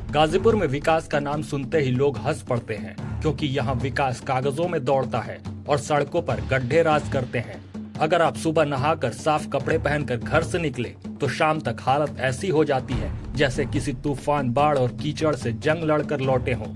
गाजीपुर में विकास का नाम सुनते ही लोग हंस पड़ते हैं, क्योंकि यहाँ विकास कागजों में दौड़ता है और सड़कों पर गड्ढे राज करते हैं। अगर आप सुबह नहाकर साफ कपड़े पहनकर घर से निकले तो शाम तक हालत ऐसी हो जाती है जैसे किसी तूफान, बाढ़ और कीचड़ से जंग लड़कर लौटे हों।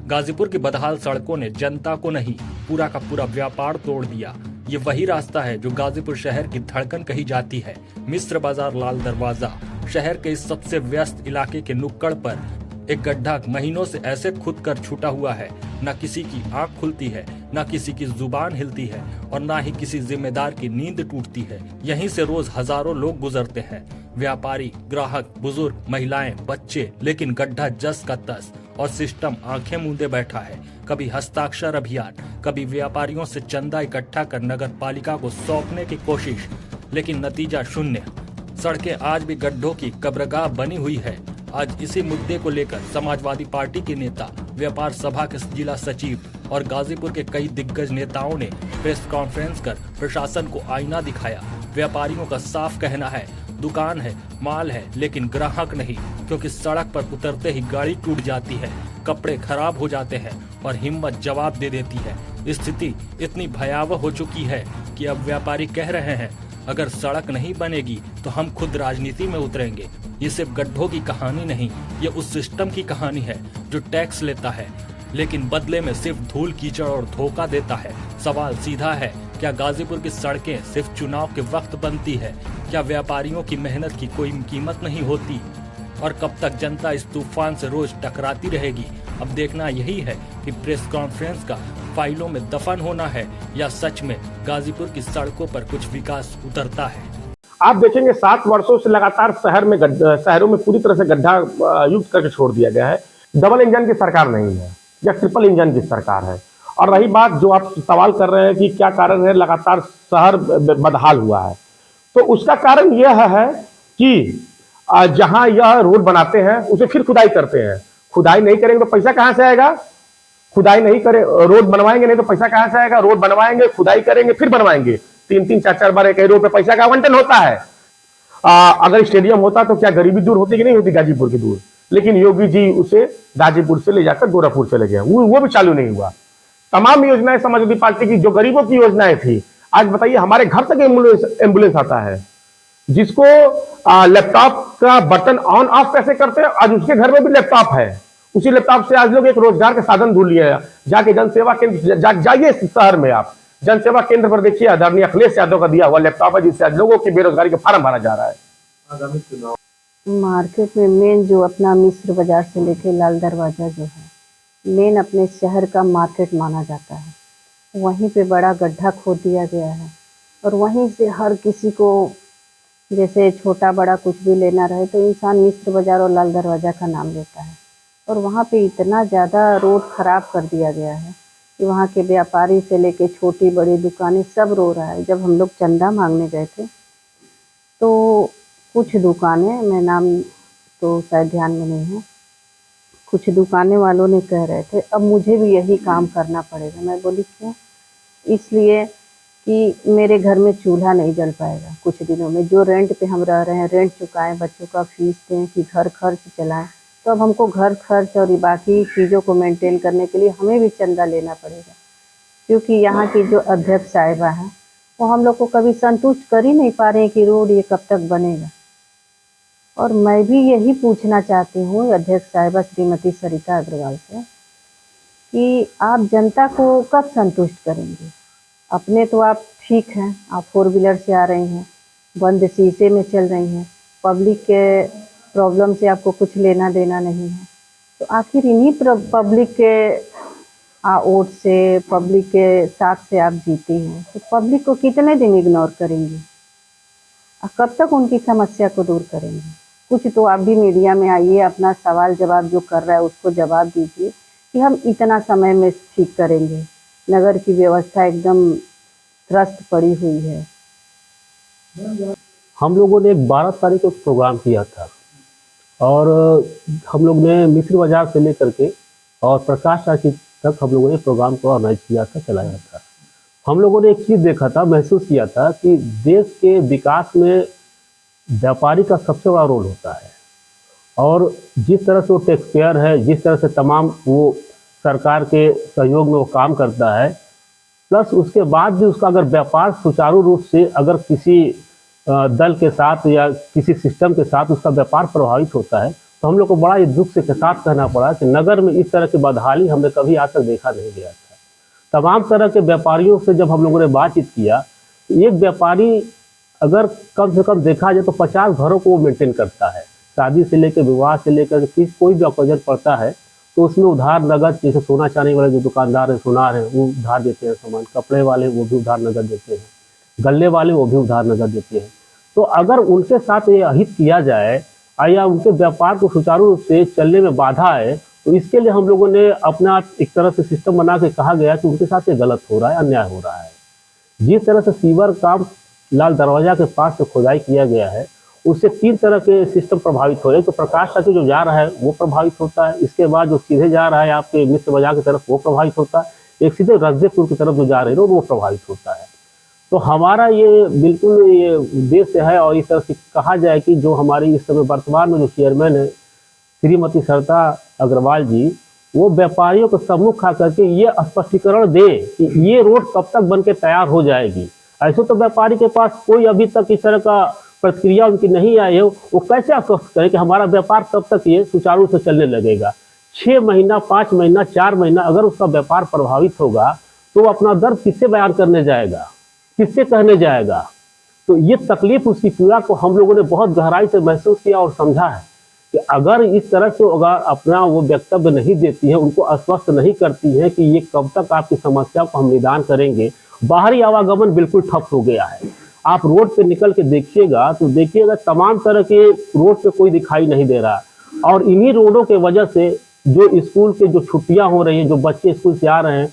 गाजीपुर की बदहाल सड़कों ने जनता को नहीं, पूरा का पूरा व्यापार तोड़ दिया। ये वही रास्ता है जो गाजीपुर शहर की धड़कन कही जाती है। मिस्र बाजार लाल दरवाजा शहर के इस सबसे व्यस्त इलाके के नुक्कड़ पर एक गड्ढा महीनों से ऐसे खुद कर छूटा हुआ है, न किसी की आंख खुलती है, न किसी की जुबान हिलती है और न ही किसी जिम्मेदार की नींद टूटती है। यहीं से रोज हजारों लोग गुजरते हैं, व्यापारी, ग्राहक, बुजुर्ग, महिलाएं, बच्चे, लेकिन गड्ढा जस का तस और सिस्टम आंखें मूंदे बैठा है। कभी हस्ताक्षर अभियान, कभी व्यापारियों से चंदा इकट्ठा कर नगर पालिका को सौंपने की कोशिश, लेकिन नतीजा शून्य। सड़कें आज भी गड्ढों की कब्रगाह बनी हुई है। आज इसी मुद्दे को लेकर समाजवादी पार्टी के नेता, व्यापार सभा के जिला सचिव और गाजीपुर के कई दिग्गज नेताओं ने प्रेस कॉन्फ्रेंस कर प्रशासन को आईना दिखाया। व्यापारियों का साफ कहना है, दुकान है, माल है, लेकिन ग्राहक नहीं, क्योंकि सड़क पर उतरते ही गाड़ी टूट जाती है, कपड़े खराब हो जाते हैं और हिम्मत जवाब दे देती है। स्थिति इतनी भयावह हो चुकी है कि अब व्यापारी कह रहे हैं, अगर सड़क नहीं बनेगी तो हम खुद राजनीति में उतरेंगे। ये सिर्फ गड्ढों की कहानी नहीं, ये उस सिस्टम की कहानी है जो टैक्स लेता है लेकिन बदले में सिर्फ धूल, कीचड़ और धोखा देता है। सवाल सीधा है, क्या गाजीपुर की सड़कें सिर्फ चुनाव के वक्त बनती है? क्या व्यापारियों की मेहनत की कोई कीमत नहीं होती? और कब तक जनता इस तूफान से रोज टकराती रहेगी? अब देखना यही है कि प्रेस कॉन्फ्रेंस का फाइलों में दफन होना है या सच में गाजीपुर की सड़कों पर कुछ विकास उतरता है। आप देखेंगे 7 वर्षों से लगातार शहरों में पूरी तरह से गड्ढा युक्त करके छोड़ दिया गया है। डबल इंजन की सरकार नहीं है या ट्रिपल इंजन की सरकार है। और रही बात जो आप सवाल कर रहे हैं कि क्या कारण है लगातार शहर बदहाल हुआ है, तो उसका कारण यह है कि जहां यह रोड बनाते हैं उसे फिर खुदाई करते हैं। खुदाई नहीं करेंगे तो पैसा कहां से आएगा? खुदाई नहीं करे, रोड बनवाएंगे नहीं तो पैसा कहां से आएगा? रोड बनवाएंगे, खुदाई करेंगे, फिर बनवाएंगे, 3-3, 4-4 बार एक रोड पे पैसा का आवंटन होता है। अगर स्टेडियम होता तो क्या गरीबी दूर होती कि नहीं होती गाजीपुर की दूर? लेकिन योगी जी उसे गाजीपुर से ले जाकर गोरखपुर चले गए, वो भी चालू नहीं हुआ। तमाम योजनाएं समाजवादी पार्टी की जो गरीबों की योजनाएं थी, आज बताइए हमारे घर तक एम्बुलेंस आता है। जिसको लैपटॉप का बटन ऑन ऑफ कैसे करते हैं, आज उसके घर में भी लैपटॉप है। उसी लैपटॉप से आज लोग एक रोजगार के साधन ढूंढ लिया है। जाके जनसेवा केंद्र जाइए शहर में, आप जनसेवा केंद्र पर देखिए, आदरणीय अखिलेश यादव का दिया हुआ लैपटॉप है, जिससे आज लोगों की बेरोजगारी का फार्म भरा जा रहा है। आगामी चुनाव मार्केट में मेन जो अपना मिस्र बाजार से लेके लाल दरवाजा जो है, मेन अपने शहर का मार्केट माना जाता है। वहीं पे बड़ा गड्ढा खोद दिया गया है और वहीं से हर किसी को जैसे छोटा बड़ा कुछ भी लेना रहे तो इंसान मिस्र बाजार और लाल दरवाजा का नाम लेता है। और वहाँ पे इतना ज़्यादा रोड ख़राब कर दिया गया है कि वहाँ के व्यापारी से लेके छोटी बड़ी दुकानें सब रो रहा है। जब हम लोग चंदा मांगने गए थे तो कुछ दुकानें, मैं नाम तो शायद ध्यान में नहीं है, कुछ दुकानें वालों ने कह रहे थे अब मुझे भी यही काम करना पड़ेगा। मैं बोली क्यों? इसलिए कि मेरे घर में चूल्हा नहीं जल पाएगा कुछ दिनों में। जो रेंट पे हम रह रहे हैं, रेंट चुकाएं, बच्चों का फीस दें कि घर खर्च चलाएं, तो अब हमको घर खर्च और बाकी चीज़ों को मेंटेन करने के लिए हमें भी चंदा लेना पड़ेगा। क्योंकि यहाँ की जो अध्यक्ष साहिबा हैं वो हम लोग को कभी संतुष्ट कर ही नहीं पा रहे हैं कि रोड ये कब तक बनेगा। और मैं भी यही पूछना चाहती हूँ अध्यक्ष साहिबा श्रीमती सरिता अग्रवाल से कि आप जनता को कब संतुष्ट करेंगे? अपने तो आप ठीक हैं, आप 4 व्हीलर से आ रही हैं, बंद शीशे में चल रही हैं, पब्लिक के प्रॉब्लम से आपको कुछ लेना देना नहीं है, तो आखिर इन्हीं पब्लिक के वोट से, पब्लिक के साथ से आप जीती हैं, तो पब्लिक को कितने दिन इग्नोर करेंगी? कब तक उनकी समस्या को दूर करेंगे? कुछ तो आप भी मीडिया में आइए, अपना सवाल जवाब जो कर रहा है उसको जवाब दीजिए कि हम इतना समय में ठीक करेंगे। नगर की व्यवस्था एकदम त्रस्त पड़ी हुई है। हम लोगों ने 12 तारीख को प्रोग्राम किया था और हम लोग ने मिस्र बाजार से लेकर के और प्रकाश टाकी तक हम लोगों ने प्रोग्राम को ऑर्गेनाइज किया था, चलाया था। हम लोगों ने एक चीज़ देखा था, महसूस किया था कि देश के विकास में व्यापारी का सबसे बड़ा रोल होता है और जिस तरह से वो टैक्स पेयर है, जिस तरह से तमाम वो सरकार के सहयोग में वो काम करता है, प्लस उसके बाद भी उसका अगर व्यापार सुचारू रूप से अगर किसी दल के साथ या किसी सिस्टम के साथ उसका व्यापार प्रभावित होता है, तो हम लोग को बड़ा ये दुख से के साथ कहना पड़ा कि नगर में इस तरह की बदहाली हमने कभी आज तक देखा नहीं गया था। तमाम तरह के व्यापारियों से जब हम लोगों ने बातचीत किया, एक व्यापारी अगर कम से कम देखा जाए तो 50 घरों को वो मेंटेन करता है। शादी से लेकर विवाह से लेकर कोई भी ऑकेजन पड़ता है तो उसमें उधार नगद, जैसे सोना चांदी वाले जो दुकानदार है, सुनार है, वो उधार देते हैं सामान, कपड़े वाले वो भी उधार नगद देते हैं, गल्ले वाले वो भी उधार नगद देते हैं। तो अगर उनके साथ ये अहित किया जाए या उनके व्यापार को सुचारू रूप से चलने में बाधा है, तो इसके लिए हम लोगों ने अपना एक तरह से सिस्टम बना के कहा गया कि उनके साथ ये गलत हो रहा है, अन्याय हो रहा है। जिस तरह से सीवर काम लाल दरवाजा के पास से खुदाई किया गया है, उससे 3 तरह के सिस्टम प्रभावित हो रहे हैं। तो प्रकाश टाकी जो जा रहा है वो प्रभावित होता है, इसके बाद जो सीधे जा रहा है आपके मिश्र बाजार की तरफ वो प्रभावित होता है, एक सीधे रजदेपुर की तरफ जो जा रहे हैं वो प्रभावित होता है। तो हमारा ये बिल्कुल ये उद्देश्य है, और इस तरह से कहा जाए कि जो हमारी इस समय वर्तमान में जो चेयरमैन है श्रीमती सरिता अग्रवाल जी, वो व्यापारियों को सम्मुख आकर के ये स्पष्टीकरण दे कि ये रोड कब तक बन के तैयार हो जाएगी। ऐसे तो व्यापारी के पास कोई अभी तक इस तरह का प्रतिक्रिया उनकी नहीं आई है, वो कैसे आश्वस्त करे कि हमारा व्यापार कब तक ये सुचारू से चलने लगेगा। 6 महीना, 5 महीना, 4 महीना अगर उसका व्यापार प्रभावित होगा तो वो अपना दर्द किससे बयान करने जाएगा, किससे कहने जाएगा। तो ये तकलीफ उसकी पीड़ा को हम लोगों ने बहुत गहराई से महसूस किया और समझा है कि अगर इस तरह से अगर अपना वो वक्तव्य नहीं देती है, उनको आश्वस्त नहीं करती है कि ये कब तक आपकी समस्या को हम निदान करेंगे। बाहरी आवागमन बिल्कुल ठप हो गया है। आप रोड पे निकल के देखिएगा तो देखिएगा तमाम तरह के रोड पे कोई दिखाई नहीं दे रहा, और इन्हीं रोडों के वजह से जो स्कूल के जो छुट्टियां हो रही हैं, जो बच्चे स्कूल से आ रहे हैं,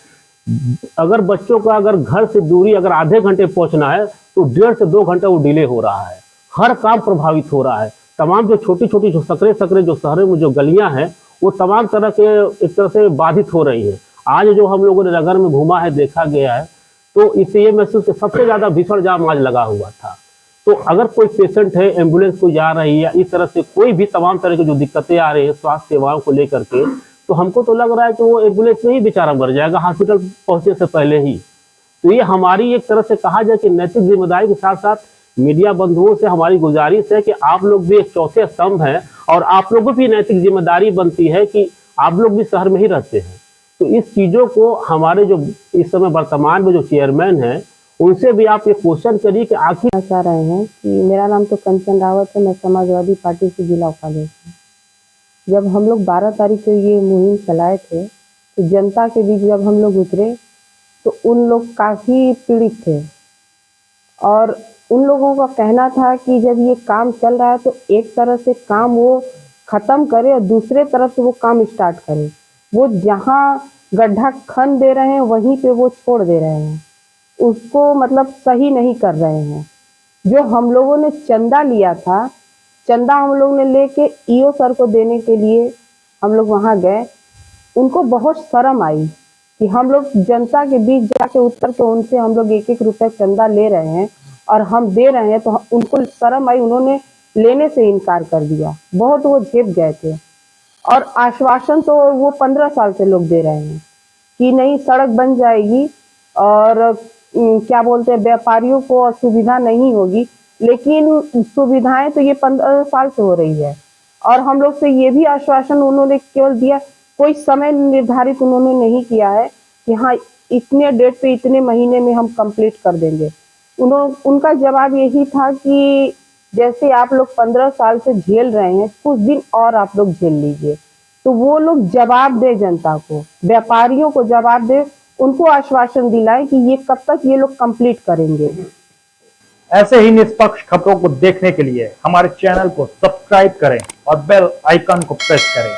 अगर बच्चों का अगर घर से दूरी अगर आधे घंटे पहुंचना है तो 1.5 से 2 घंटे वो डिले हो रहा है। हर काम प्रभावित हो रहा है। तमाम जो छोटी छोटी जो सकरे जो शहरों में जो गलियां हैं वो तमाम तरह के एक तरह से बाधित हो रही हैं। आज जो हम लोगों ने नगर में घूमा है, देखा गया है, तो इससे ये महसूस कि सबसे ज्यादा भीषण जाम आज लगा हुआ था। तो अगर कोई पेशेंट है, एम्बुलेंस कोई जा रही है, या इस तरह से कोई भी तमाम तरह की जो दिक्कतें आ रही है स्वास्थ्य सेवाओं को लेकर के, तो हमको तो लग रहा है कि वो एम्बुलेंस में ही बेचारा मर जाएगा हॉस्पिटल पहुंचने से पहले ही। तो ये हमारी एक तरह से कहा जाए कि नैतिक जिम्मेदारी के साथ साथ मीडिया बंधुओं से हमारी गुजारिश है कि आप लोग भी एक चौथे स्तंभ हैं, और आप लोगों की नैतिक जिम्मेदारी बनती है कि आप लोग भी शहर में ही रहते हैं। तो इस चीज़ों को हमारे जो इस समय वर्तमान में जो चेयरमैन हैं, उनसे भी आप ये क्वेश्चन करिए कि आखिर चाह रहे हैं कि मेरा नाम तो कंचन रावत है, मैं समाजवादी पार्टी से जिला उपाध्यक्ष हूँ। जब हम लोग 12 तारीख को ये मुहिम चलाए थे तो जनता के बीच जब हम लोग उतरे तो उन लोग काफ़ी पीड़ित थे, और उन लोगों का कहना था कि जब ये काम चल रहा है तो एक तरह से काम वो ख़त्म करे और दूसरे तरफ से वो काम स्टार्ट करे। वो जहाँ गड्ढा खन दे रहे हैं वहीं पे वो छोड़ दे रहे हैं, उसको मतलब सही नहीं कर रहे हैं। जो हम लोगों ने चंदा लिया था, चंदा हम लोग ने लेके ईओ सर को देने के लिए हम लोग वहाँ गए। उनको बहुत शर्म आई कि हम लोग जनता के बीच जाके उतर के उनसे हम लोग 1-1 रुपये चंदा ले रहे हैं और हम दे रहे हैं, तो उनको शर्म आई, उन्होंने लेने से इनकार कर दिया। बहुत वो झेप गए थे। और आश्वासन तो वो 15 साल से लोग दे रहे हैं कि नहीं सड़क बन जाएगी और क्या बोलते हैं व्यापारियों को असुविधा नहीं होगी, लेकिन सुविधाएं तो ये 15 साल से हो रही है। और हम लोग से ये भी आश्वासन उन्होंने केवल दिया, कोई समय निर्धारित उन्होंने नहीं किया है कि हाँ इतने डेट पे इतने महीने में हम कंप्लीट कर देंगे। उनका जवाब यही था कि जैसे आप लोग 15 साल से झेल रहे हैं, कुछ दिन और आप लोग झेल लीजिए। तो वो लोग जवाब दे, जनता को, व्यापारियों को जवाब दे, उनको आश्वासन दिलाए कि ये कब तक ये लोग कंप्लीट करेंगे। ऐसे ही निष्पक्ष खबरों को देखने के लिए हमारे चैनल को सब्सक्राइब करें और बेल आइकन को प्रेस करें।